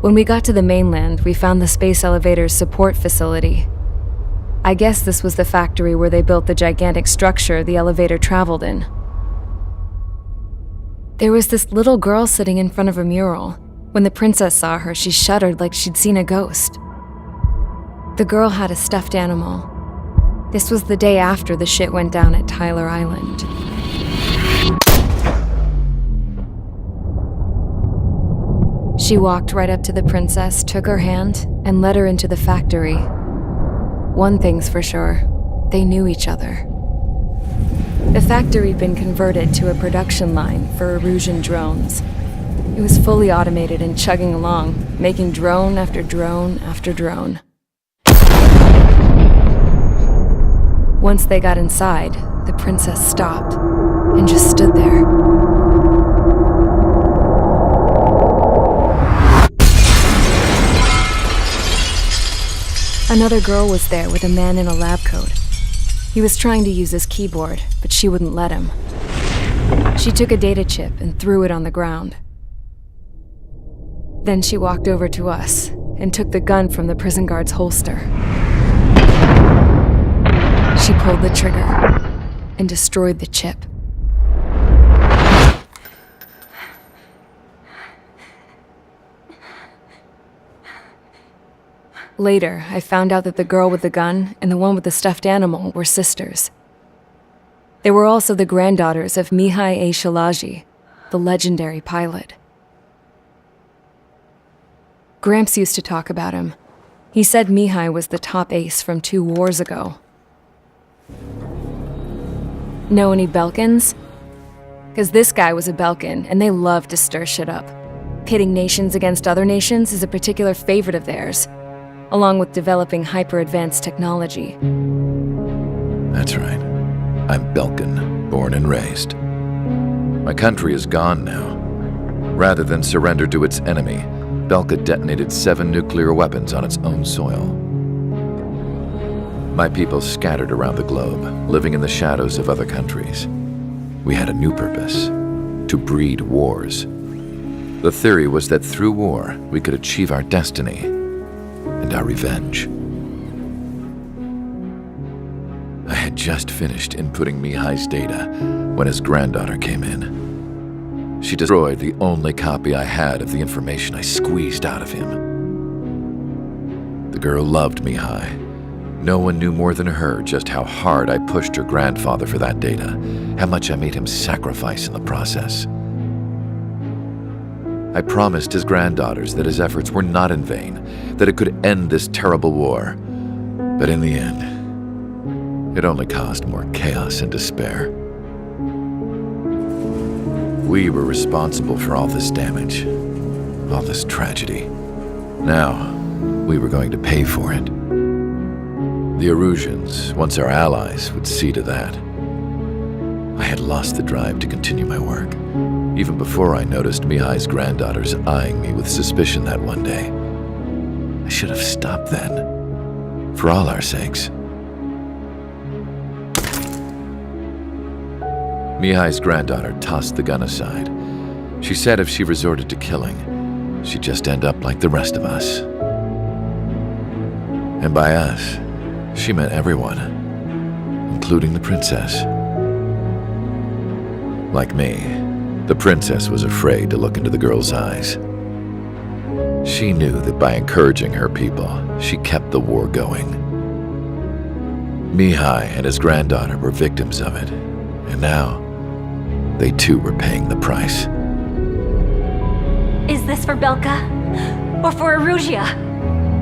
When we got to the mainland, we found the space elevator's support facility. I guess this was the factory where they built the gigantic structure the elevator traveled in. There was this little girl sitting in front of a mural. When the princess saw her, she shuddered like she'd seen a ghost. The girl had a stuffed animal. This was the day after the shit went down at Tyler Island. She walked right up to the princess, took her hand, and led her into the factory. One thing's for sure, they knew each other. The factory'd been converted to a production line for Erusian drones. It was fully automated and chugging along, making drone after drone after drone. Once they got inside, the princess stopped and just stood there. Another girl was there with a man in a lab coat. He was trying to use his keyboard, but she wouldn't let him. She took a data chip and threw it on the ground. Then she walked over to us and took the gun from the prison guard's holster. She pulled the trigger and destroyed the chip. Later, I found out that the girl with the gun and the one with the stuffed animal were sisters. They were also the granddaughters of Mihai A. Shalaji, the legendary pilot. Gramps used to talk about him. He said Mihai was the top ace from 2 wars ago. Know any Belkans? 'Cause this guy was a Belkan, and they love to stir shit up. Pitting nations against other nations is a particular favorite of theirs, along with developing hyper-advanced technology. That's right. I'm Belkan, born and raised. My country is gone now. Rather than surrender to its enemy, Belka detonated 7 nuclear weapons on its own soil. My people scattered around the globe, living in the shadows of other countries. We had a new purpose: to breed wars. The theory was that through war, we could achieve our destiny and our revenge. I had just finished inputting Mihai's data when his granddaughter came in. She destroyed the only copy I had of the information I squeezed out of him. The girl loved Mihai. No one knew more than her just how hard I pushed her grandfather for that data, how much I made him sacrifice in the process. I promised his granddaughters that his efforts were not in vain, that it could end this terrible war. But in the end, it only caused more chaos and despair. We were responsible for all this damage, all this tragedy. Now, we were going to pay for it. The Erusians, once our allies, would see to that. I had lost the drive to continue my work, even before I noticed Mihai's granddaughters eyeing me with suspicion that one day. I should have stopped then, for all our sakes. Mihai's granddaughter tossed the gun aside. She said if she resorted to killing, she'd just end up like the rest of us. And by us, she meant everyone, including the princess. Like me, the princess was afraid to look into the girl's eyes. She knew that by encouraging her people, she kept the war going. Mihai and his granddaughter were victims of it, and now they too were paying the price. Is this for Belka? Or for Erusia?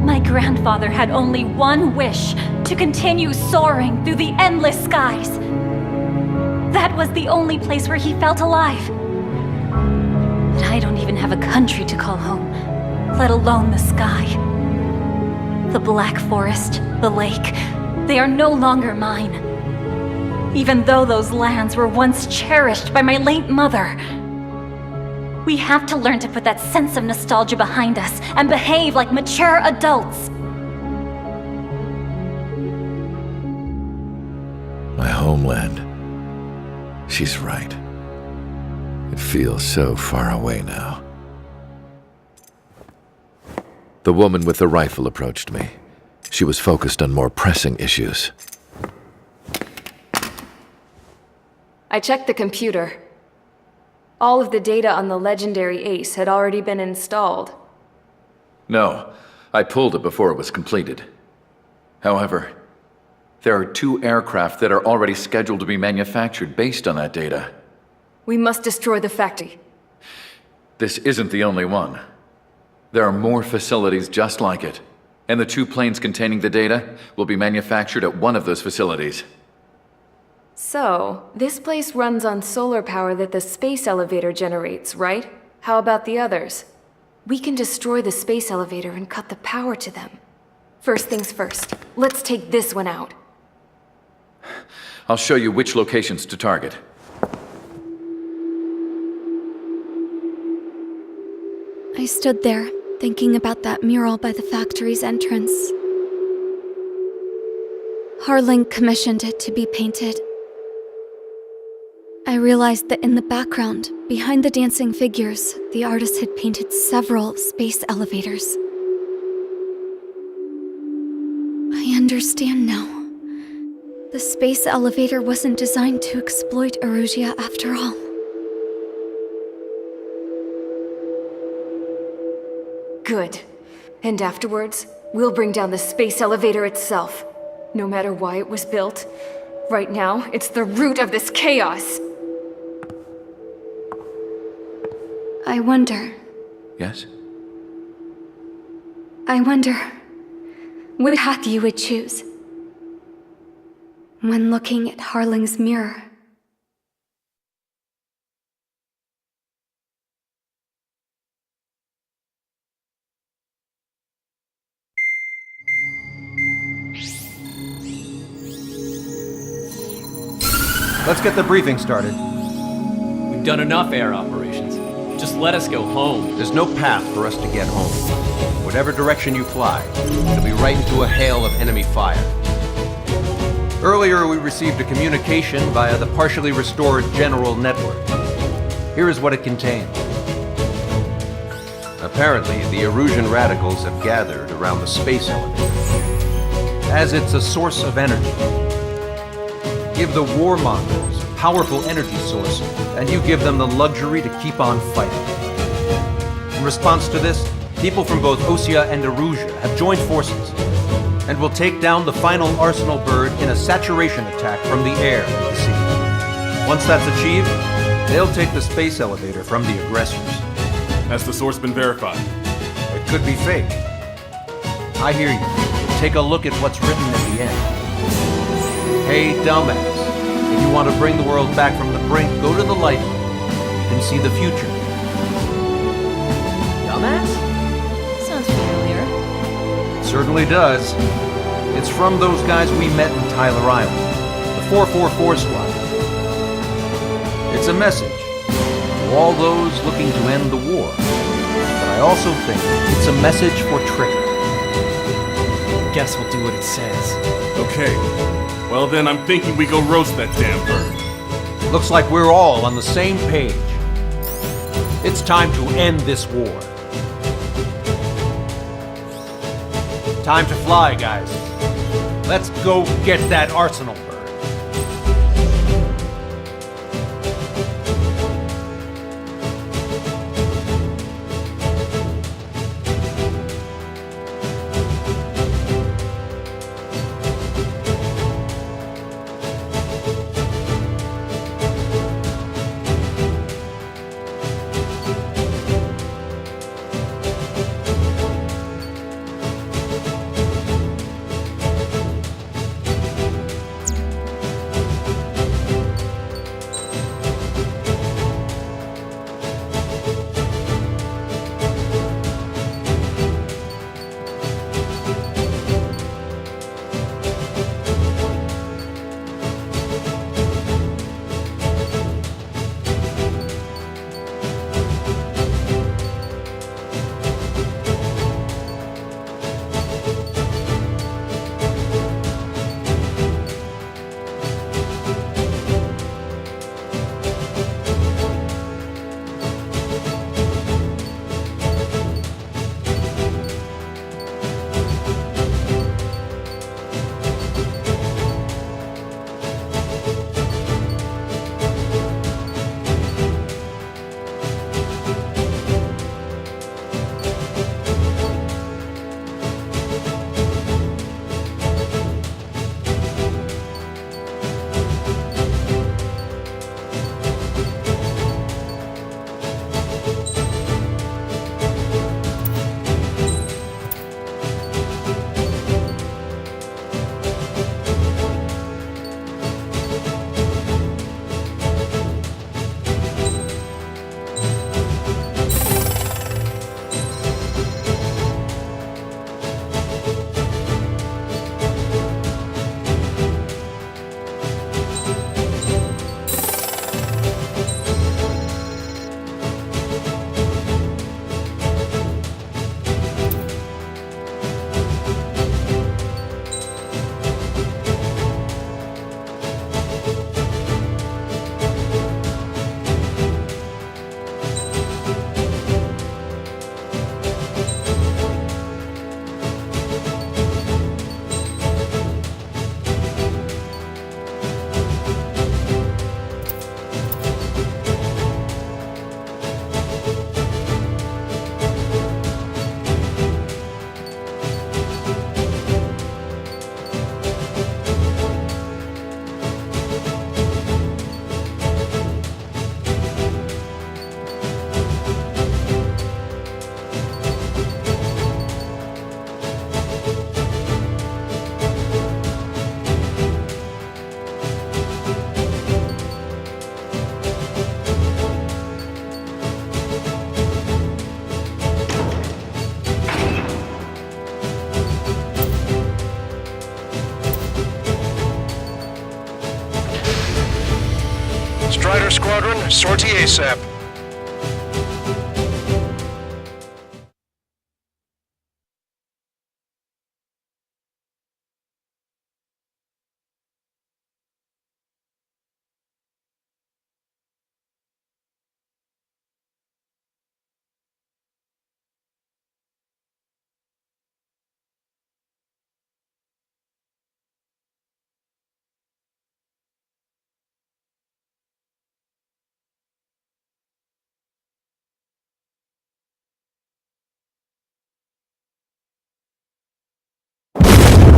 My grandfather had only one wish: to continue soaring through the endless skies. That was the only place where he felt alive. But I don't even have a country to call home, let alone the sky. The Black Forest, the lake, they are no longer mine. Even though those lands were once cherished by my late mother. We have to learn to put that sense of nostalgia behind us and behave like mature adults. My homeland. She's right. It feels so far away now. The woman with the rifle approached me. She was focused on more pressing issues. I checked the computer. All of the data on the legendary Ace had already been installed. No, I pulled it before it was completed. However, there are 2 aircraft that are already scheduled to be manufactured based on that data. We must destroy the factory. This isn't the only one. There are more facilities just like it, and the 2 planes containing the data will be manufactured at one of those facilities. So, this place runs on solar power that the space elevator generates, right? How about the others? We can destroy the space elevator and cut the power to them. First things first, let's take this one out. I'll show you which locations to target. I stood there, thinking about that mural by the factory's entrance. Harling commissioned it to be painted. I realized that in the background, behind the dancing figures, the artist had painted several space elevators. I understand now. The space elevator wasn't designed to exploit Erusia after all. Good. And afterwards, we'll bring down the space elevator itself. No matter why it was built, right now, it's the root of this chaos. I wonder, Yes? what path you would choose when looking at Harling's mirror. Let's get the briefing started. We've done enough air operations. Just let us go home. There's no path for us to get home. Whatever direction you fly, it'll be right into a hail of enemy fire. Earlier, we received a communication via the partially restored general network. Here is what it contained. Apparently, the Erusian radicals have gathered around the space elevator, as it's a source of energy. Give the warmongers a powerful energy source, and you give them the luxury to keep on fighting. In response to this, people from both Osea and Erusia have joined forces, and will take down the final Arsenal bird in a saturation attack from the air to the sea. Once that's achieved, they'll take the space elevator from the aggressors. Has the source been verified? It could be fake. I hear you. Take a look at what's written at the end. Hey, dumbass. If you want to bring the world back from the brink, go to the Lighthouse. You can see the future. Dumbass? Sounds familiar. It certainly does. It's from those guys we met in Tyler Island, the 444 squad. It's a message to all those looking to end the war. But I also think it's a message for Trigger. Guess we'll do what it says. Okay. Well then, I'm thinking we go roast that damn bird. Looks like we're all on the same page. It's time to end this war. Time to fly, guys. Let's go get that Arsenal bird. Squadron, sortie ASAP.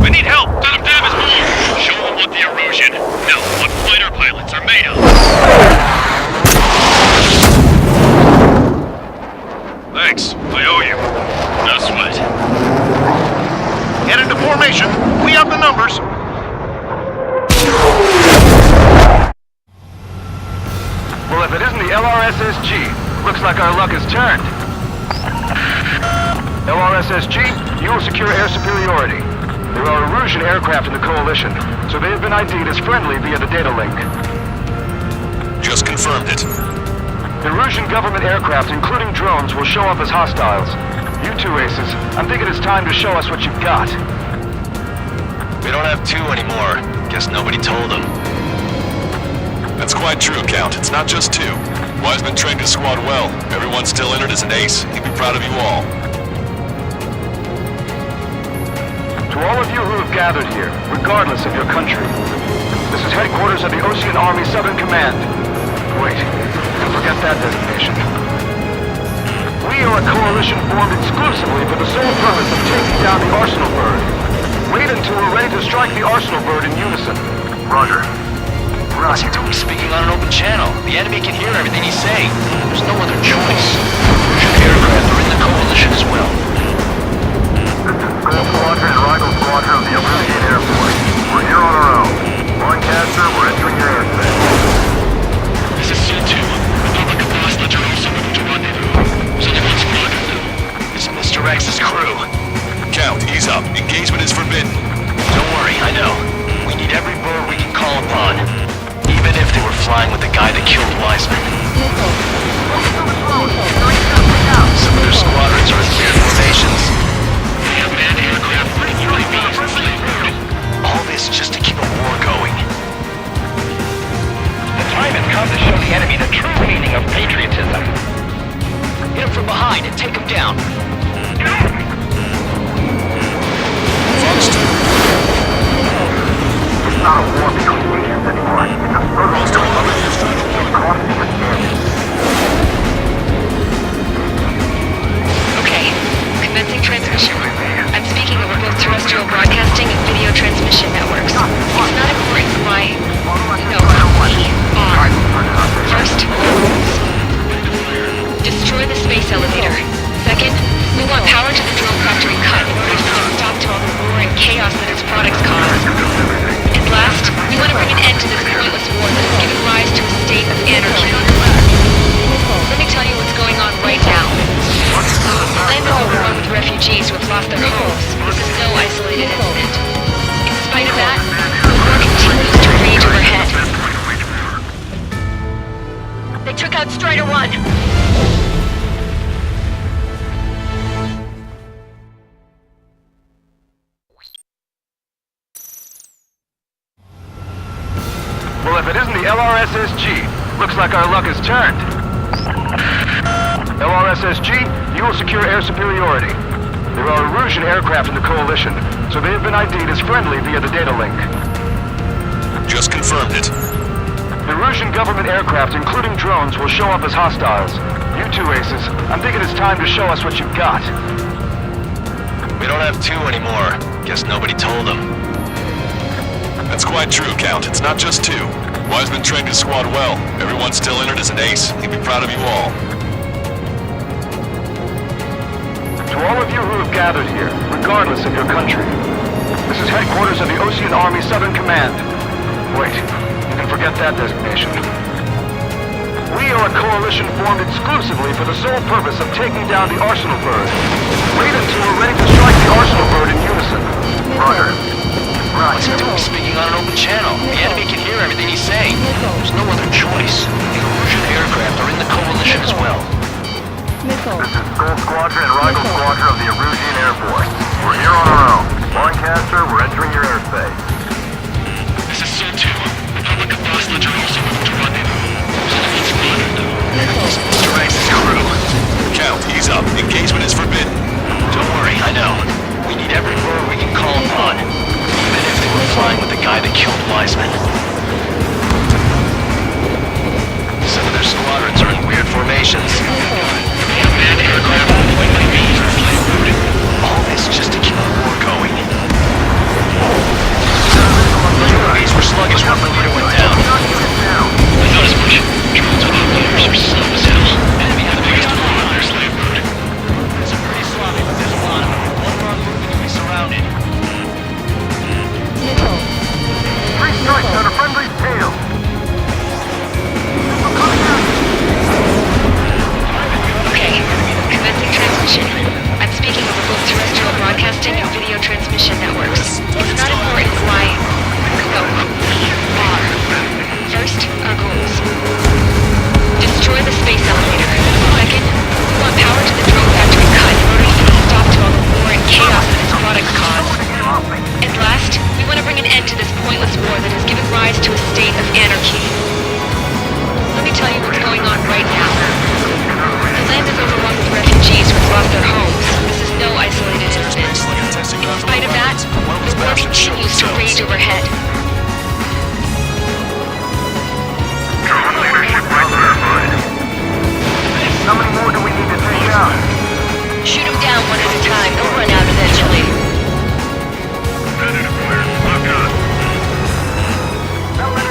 We need help! Son of Dam is moving! Show them what the erosion, no, what fighter pilots are made of! Thanks, I owe you. No sweat. Get into formation. We have the numbers. Well, if it isn't the LRSSG, looks like our luck has turned. LRSSG, you will secure air superiority. There are Erusian aircraft in the Coalition, so they have been ID'd as friendly via the data link. Just confirmed it. Erusian government aircraft, including drones, will show up as hostiles. You two aces, I'm thinking it's time to show us what you've got. We don't have two anymore. Guess nobody told them. That's quite true, Count. It's not just two. Wiseman trained his squad well. Everyone still entered as an ace. He'd be proud of you all. To all of you who have gathered here, regardless of your country, this is headquarters of the Ocean Army Southern Command. Wait, don't forget that designation. We are a coalition formed exclusively for the sole purpose of taking down the Arsenal Bird. Wait until we're ready to strike the Arsenal Bird in unison. Roger. What's he doing speaking on an open channel? The enemy can hear everything he's saying. There's no other choice. Erusian aircraft are in the coalition as well. Gold Squadron and Rival Squadron of the Erusian Air Force. We're here on our own. Lancaster, we're entering your airspace. This is C2. Republic of Bosnia are also moving to rendezvous. There's only one squadron now. It's Mr. X's crew. Count, ease up. Engagement is forbidden. Don't worry, I know. We need every bird we can call upon. Even if they were flying with the guy that killed Wiseman. Some of their squadrons are in weird formations. They have manned aircraft with UAVs and flamethrowers. All this just to keep a war going. The time has come to show the enemy the true meaning of patriotism. Hit him from behind and take him down. It's not a war between nations anymore. It's a struggle to costing us damage. Okay, commencing transmission. I'm speaking over both terrestrial broadcasting and video transmission networks. It's not important why, we are. First, destroy the space elevator. Second, we want power to the drone factory cut in order to put a stop to all the war and chaos that its products cause. And last, we want to bring an end to this pointless war that has given rise to a state of anarchy. Let me tell you what's going on right now. The land is overrun with refugees who have lost their homes. This is no isolated incident. In spite of that, the war continues to rage overhead. They took out Strider 1. Well, if it isn't the LRSSG, looks like our luck has turned. LRSSG, you will secure air superiority. There are Erusian aircraft in the Coalition, so they have been ID'd as friendly via the data link. Just confirmed it. Erusian government aircraft, including drones, will show up as hostiles. You two aces, I'm thinking it's time to show us what you've got. We don't have two anymore. Guess nobody told them. That's quite true, Count. It's not just two. Wiseman trained his squad well. Everyone still entered as an ace. He'd be proud of you all. To all of you who have gathered here, regardless of your country, this is headquarters of the Ocean Army Southern Command. Wait, you can forget that designation. We are a coalition formed exclusively for the sole purpose of taking down the Arsenal Bird. Wait until we're ready to strike the Arsenal Bird in unison. Roger. What's he doing speaking on an open channel? The enemy can hear everything he's saying. There's no other choice. The Erusian aircraft are in the coalition as well. This is Skull Squadron and Rival Squadron of the Erusian Air Force. We're here on our own. Lancaster, we're entering your airspace. This is Sol 2. Republic of Bosledger also moved to rendezvous. Mr. X is crew. Count, he's up. Engagement is forbidden. Don't worry, I know. We need every bird we can call upon. Even if they were flying with the guy that killed Wiseman. Some of their squadrons are in weird formations. The unmanned aircraft deployed by me are flame routed. All this just to keep the war going. These were sluggish when the leader went down. I thought as much. Drones without leaders are slow as hell. Enemy has The biggest one on their slave route. It's a pretty sloppy, but there's a lot of them. One wrong move and you'll be surrounded. Three strikes on a friendly's tail. Okay, commencing transmission. I'm speaking over both terrestrial broadcasting and video transmission networks. It's not important why. No. Are. First, our goals. Destroy the space elevator. Second, we want power to the drone factory cut in order to put a stop to all the war and chaos that its products cause. And last, we want to bring an end to this pointless war that has given rise to a state of anarchy. Let me tell you what's going on right now. The land is overrun with refugees who have lost their homes. This is no isolated incident. In spite of that, the war continues to rage overhead. Drone leadership right there, bud. How many more do we need to take out? Shoot them down one at a time. They'll run out eventually.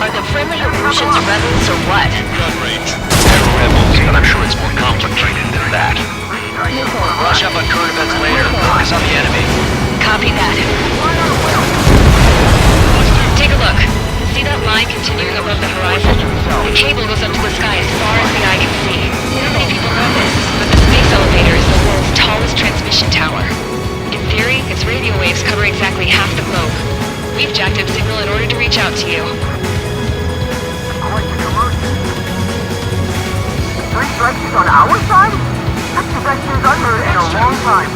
Are the friendly Erusians rebels or what? Gun range. They're rebels, but I'm sure it's more complicated than that. Brush up on current events later. Focus on the enemy. Copy that. Take a look. See that line continuing above the horizon? The cable goes up to the sky as far as the eye can see. Not many people know this, but the space elevator is the world's tallest transmission tower. In theory, its radio waves cover exactly half the globe. We've jacked up signal in order to reach out to you. Three strikes on our side? That's the best news I've heard in a long time.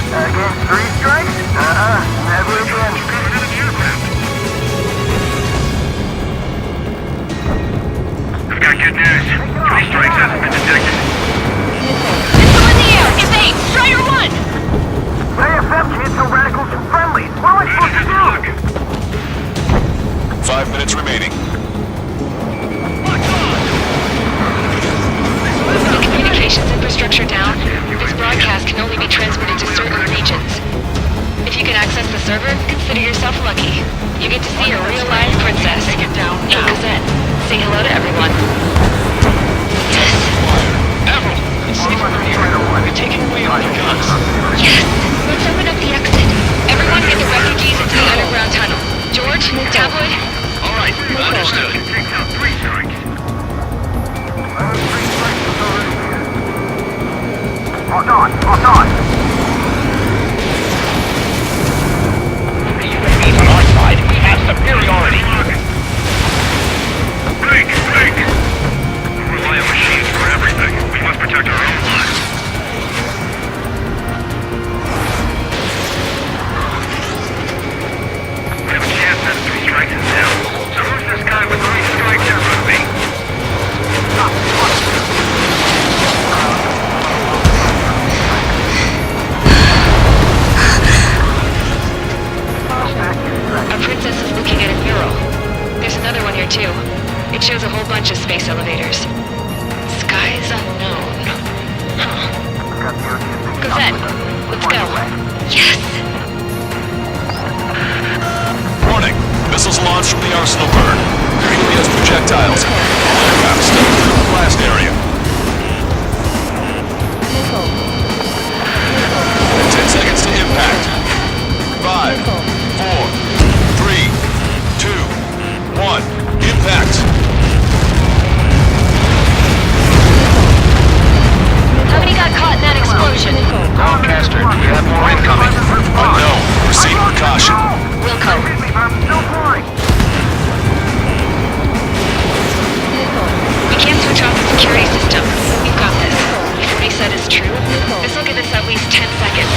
Against three strikes? Never again. I've got good news. Three strikes hasn't been detected. Missile in the air! Evade! Strider 1! AFM can't tell radicals from friendlies. What am I supposed to do? 5 minutes remaining. With communications infrastructure down, this broadcast can only be transmitted to certain regions. If you can access the server, consider yourself lucky. You get to see a real-life princess. Take it down now. Cosette, say hello to everyone. Yes. Avril, it's safe from here. We're taking away all their guns. Yes. Let's open up the exit. Everyone get the refugees into the underground tunnel. George, Tabloid. All right, understood. Takes out three strikes. Locked on, locked on. The UAVs on our side, we have superiority. Break! We rely on machines for everything. We must protect our own lives. We have a chance at 3 strikes and down. So who's this guy with 3 strikes in front of me? Our princess is looking at a mural. There's another one here too. It shows a whole bunch of space elevators. Skies unknown. Huh. Cosette, let's go. Yes! Warning! Missiles launched from the arsenal burn. They're helios projectiles. All aircraft stuck through the blast area. 10 seconds to impact. 5, 4, 3, 2, 1. Impact! How many got caught in that explosion? Broadcaster, do we have more incoming? Unknown. Proceed with caution. Wilco, is true, this'll give us at least 10 seconds.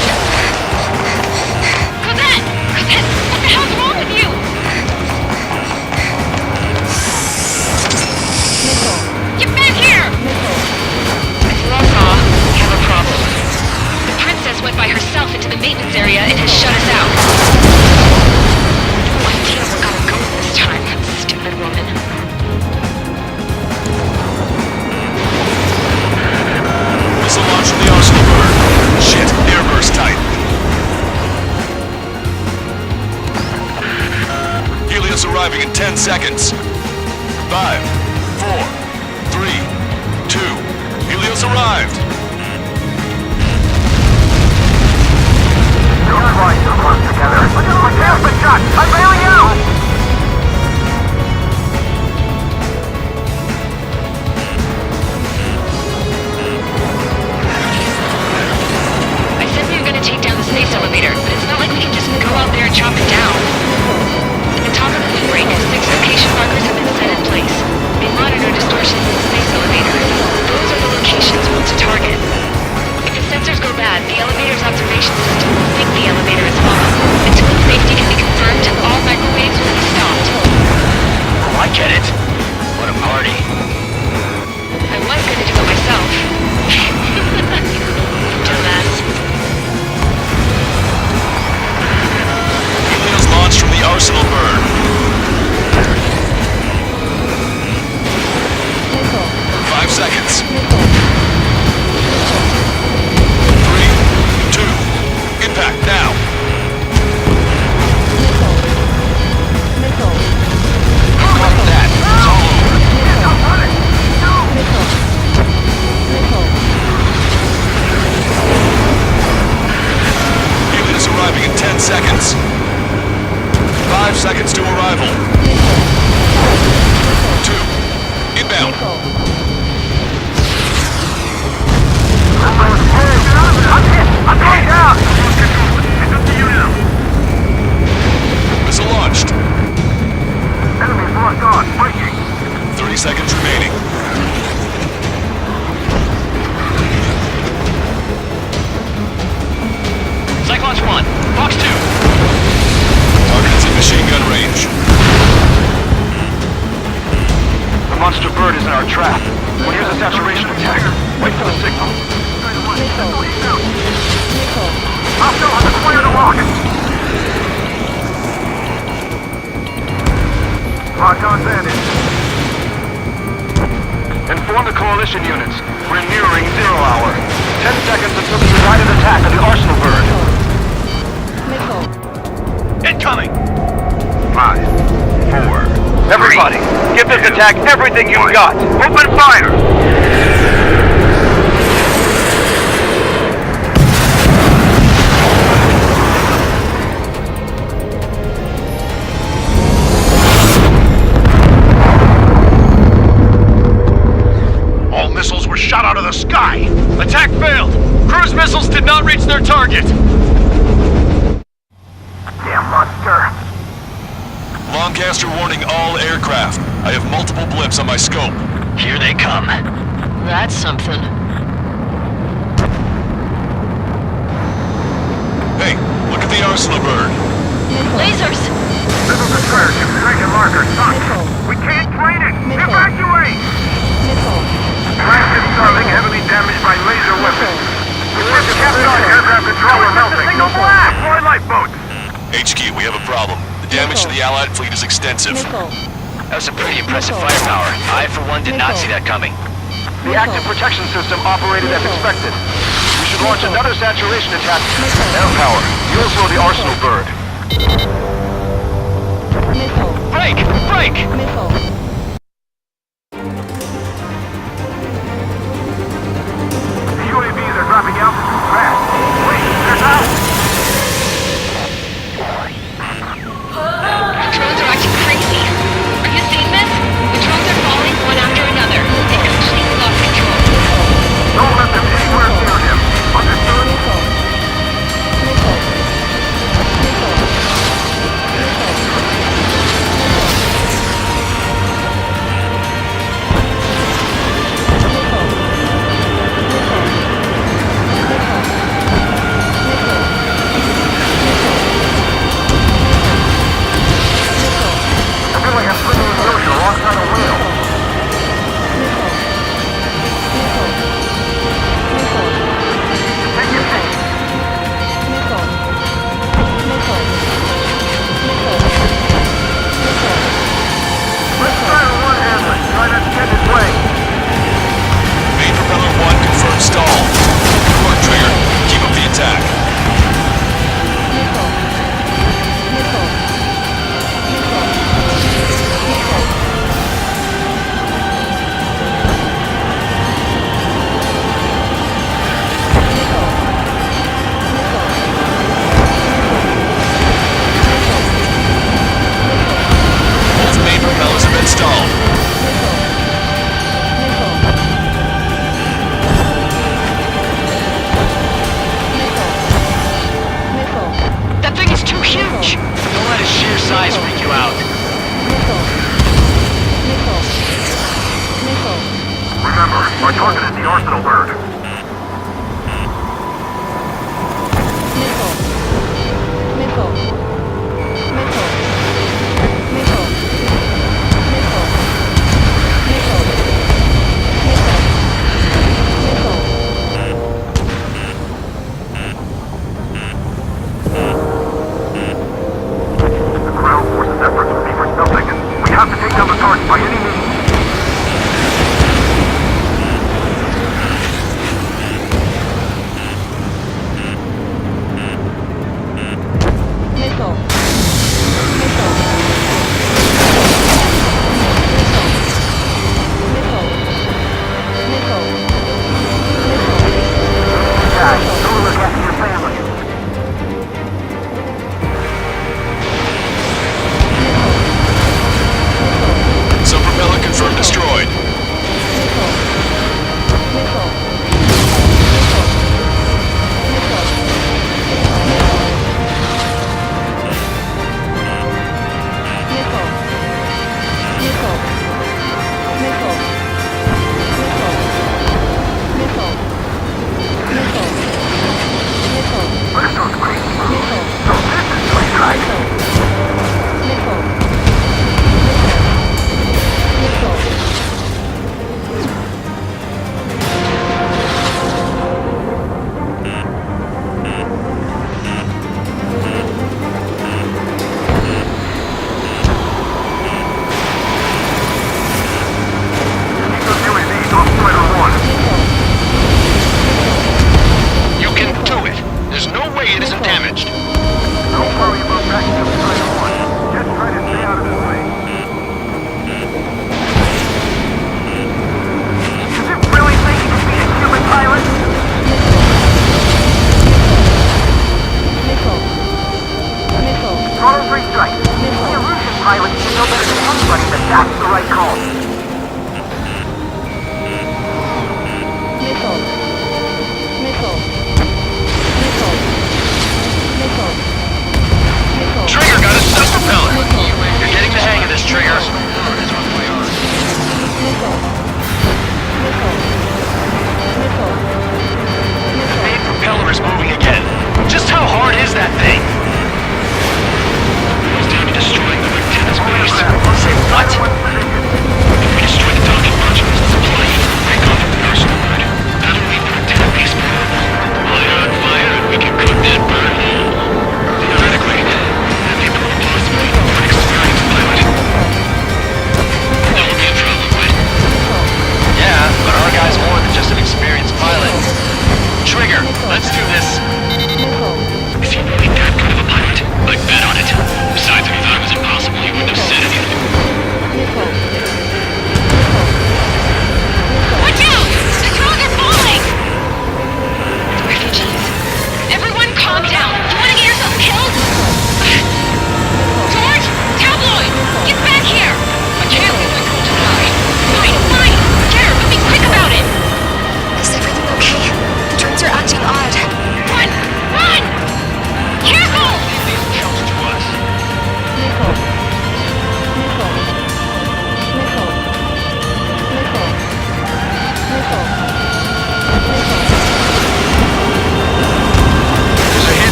Cosette! Cosette! What the hell's wrong with you? Get back here! As you all saw, we have a problem. The princess went by herself into the maintenance area and has shut us out. No idea what got her going this time. Stupid woman. Missile launch from the arsenal bird. Shit, airburst tight. Helios arriving in 10 seconds. 5, 4, 3, 2. Helios arrived. You're right, so close together. My tail's been shot! I'm bailing out! I said we were gonna take down the space elevator, but it's not like we can just go out there and chop it down. At the top of the loop break, 6 location markers have been set in place. They monitor distortions in the space elevator. Those are the locations we'll to target. If the sensors go bad, the elevator's observation system will think the elevator is fallen. Until its safety can be confirmed, all microwaves will be stopped. Oh, I get it. What a party. I was gonna do it myself. Dumbass. Helios launched from the arsenal bird. 5 seconds. 3, 2, impact now. Fuck that. It's all over. Helios arriving in 10 seconds. 5 seconds to arrival. 2, inbound. I'm going down! Missile launched. Enemy's locked on, breaking. 30 seconds remaining. Cyclops 1, Fox 2. Target is in machine gun range. The monster bird is in our trap. We'll use a saturation attack. Wait for the signal. Hostile has acquired a rocket! Locked on bandit. Inform the coalition units. We're nearing 0 hour. 10 seconds until the united attack of the arsenal bird. Incoming. 5, 4. Everybody, give this attack everything you've got. Open fire! All missiles were shot out of the sky. Attack failed. Cruise missiles did not reach their target. Damn monster. Lancaster warning all aircraft. I have multiple blips on my scope. Here they come. That's something. Hey, look at the arsenal bird. Lasers! Missile destroyer ship tracking marker sunk. We can't train it. Evacuate! Flagship Starling heavily damaged by laser weapons. We're captured on aircraft controller melting. Signal blast! Deploy lifeboats! HQ, we have a problem. The damage to the Allied fleet is extensive. That was some pretty impressive firepower. I, for one, did not see that coming. The active protection system operated as expected. We should launch another saturation attack. Air power. You'll slow the arsenal bird. Break! Break! The UAVs are dropping altitude fast. Wait, they're out! Drones are acting crazy. Are you seeing this? The drones are falling one after another. They've completely lost control. Don't let them anywhere near him. Understood?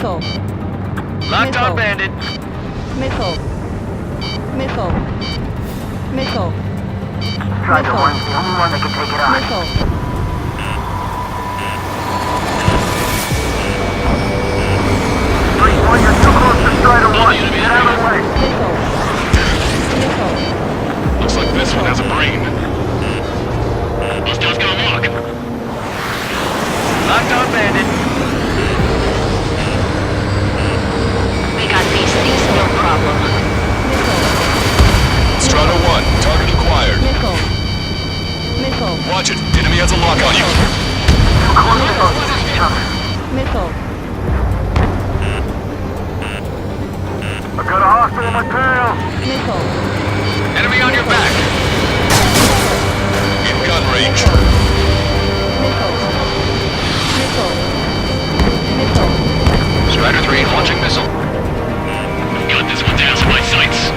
Missile. Locked on, bandit. Missile. Missile. Missile. Strider 1's the only one that can take it on. Missile. You're too close to Strider 1. Get out of the way. Missile. Missile. Looks like this one has a brain. Hostiles gonna lock. Locked on, bandit. We got these things, no problem. Strata 1, target acquired. Missile. Missile. Watch it. Enemy has a lock on you. Close to each other. Missile. I got a hostile on my tail. Missile. Enemy on your back. In gun range. Missile. Missile. Missile. Strider 3 launching missile. Got this one down to my sights.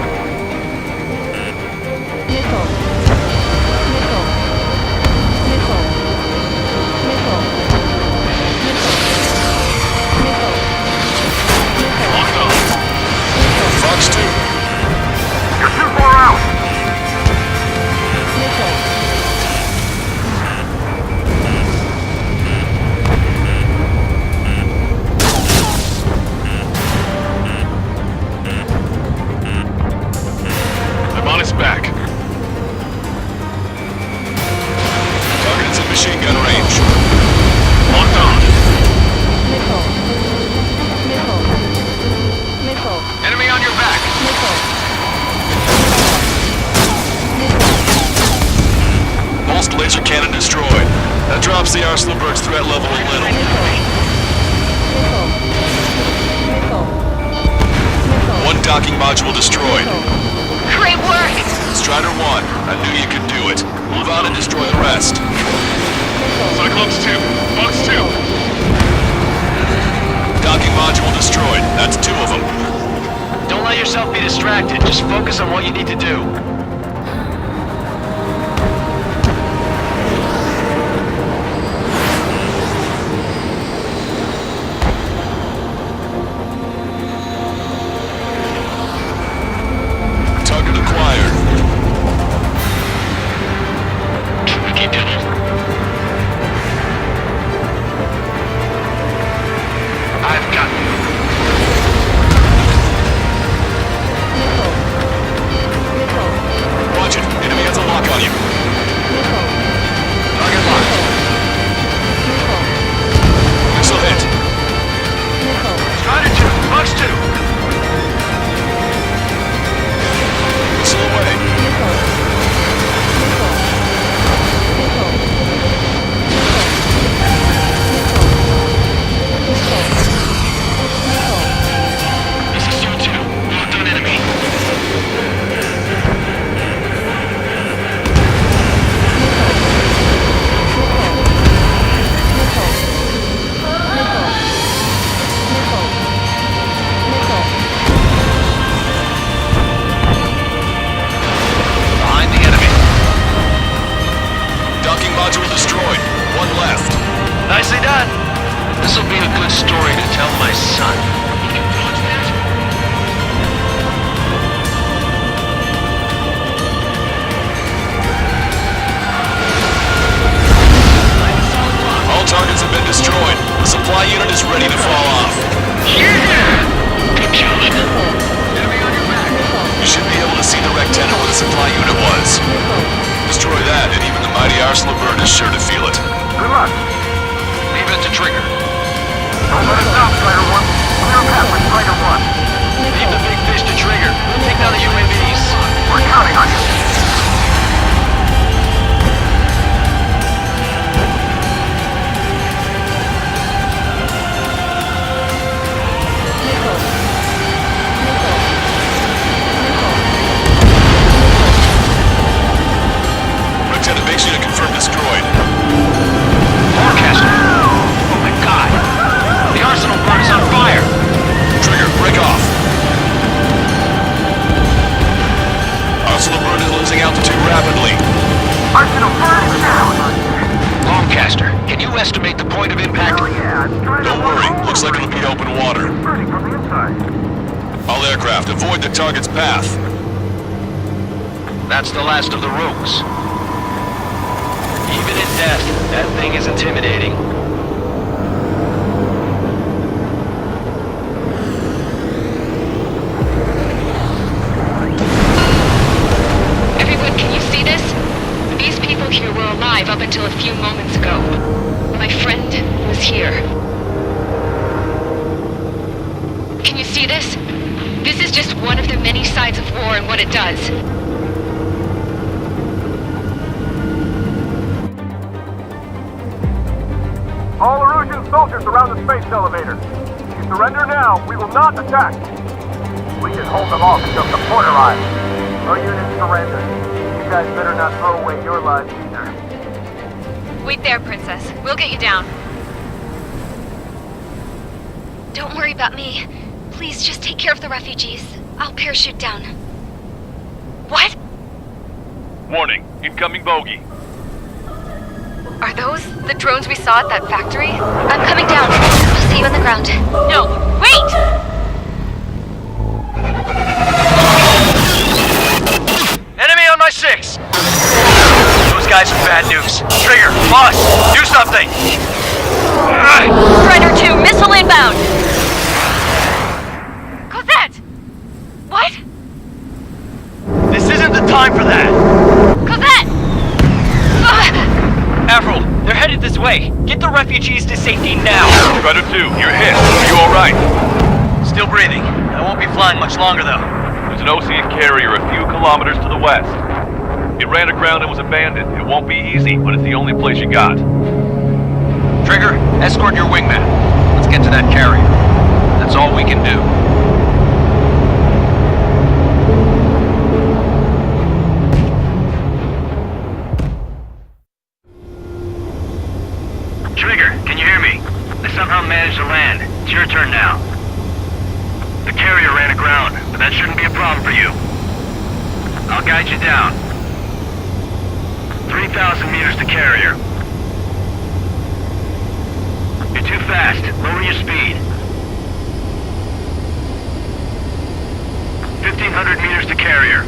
Missile. Missile. Missile. Missile. Missile. Missile. Locked on. Fox 2. You're too far out. Missile. I'm on his back. Target is in machine gun range. Locked on. Missile. Missile. Missile. Enemy on your back. Missile. Pulsed laser cannon destroyed. That drops the Arsenalberg's threat level a little. Missile. Missile. Missile. One docking module destroyed. Great work! Strider 1, I knew you could do it. Move on and destroy the rest. Cyclops 2, Fox 2. Docking module destroyed. That's 2 of them. Don't let yourself be distracted. Just focus on what you need to do. Target acquired. Tricky devil. I've got you. Missile. Missile. aircraft. Avoid the target's path. That's the last of the rogues. Even in death, that thing is intimidating. Everyone, can you see this? These people here were alive up until a few moments ago. My friend was here. Can you see this? This is just one of the many sides of war and what it does. All Erusian soldiers around the space elevator. If you surrender now, we will not attack. We can hold them off until support arrives. No units surrender. You guys better not throw away your lives either. Wait there, Princess. We'll get you down. Don't worry about me. Please just take care of the refugees. I'll parachute down. What? Warning, incoming bogey. Are those the drones we saw at that factory? I'm coming down. I'll see you on the ground. No, wait! Enemy on my 6! Those guys are bad news. Trigger, boss, do something! Strider 2, missile inbound! Cosette! What? This isn't the time for that! Cosette! Avril, they're headed this way. Get the refugees to safety now. Strider 2, you're hit. Are you alright? Still breathing. I won't be flying much longer, though. There's an Ocean carrier a few kilometers to the west. It ran aground and was abandoned. It won't be easy, but it's the only place you got. Trigger, escort your wingman. Let's get to that carrier. That's all we can do. Trigger, can you hear me? I somehow managed to land. It's your turn now. The carrier ran aground, but that shouldn't be a problem for you. I'll guide you down. 3,000 meters to carrier. You're too fast. Lower your speed. 1,500 meters to carrier.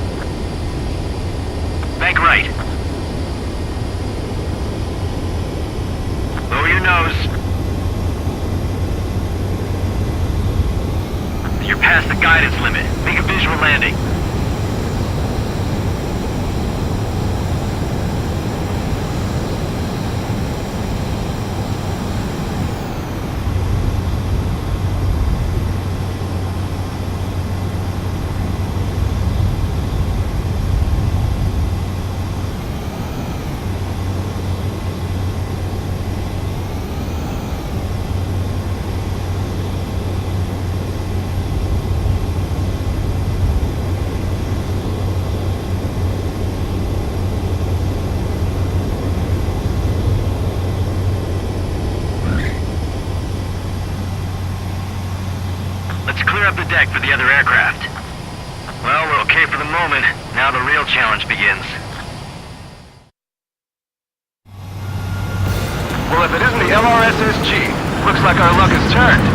Bank right. Lower your nose. You're past the guidance limit. Make a visual landing. Clear up the deck for the other aircraft. Well, we're okay for the moment. Now the real challenge begins. Well, if it isn't the LRSSG, looks like our luck has turned.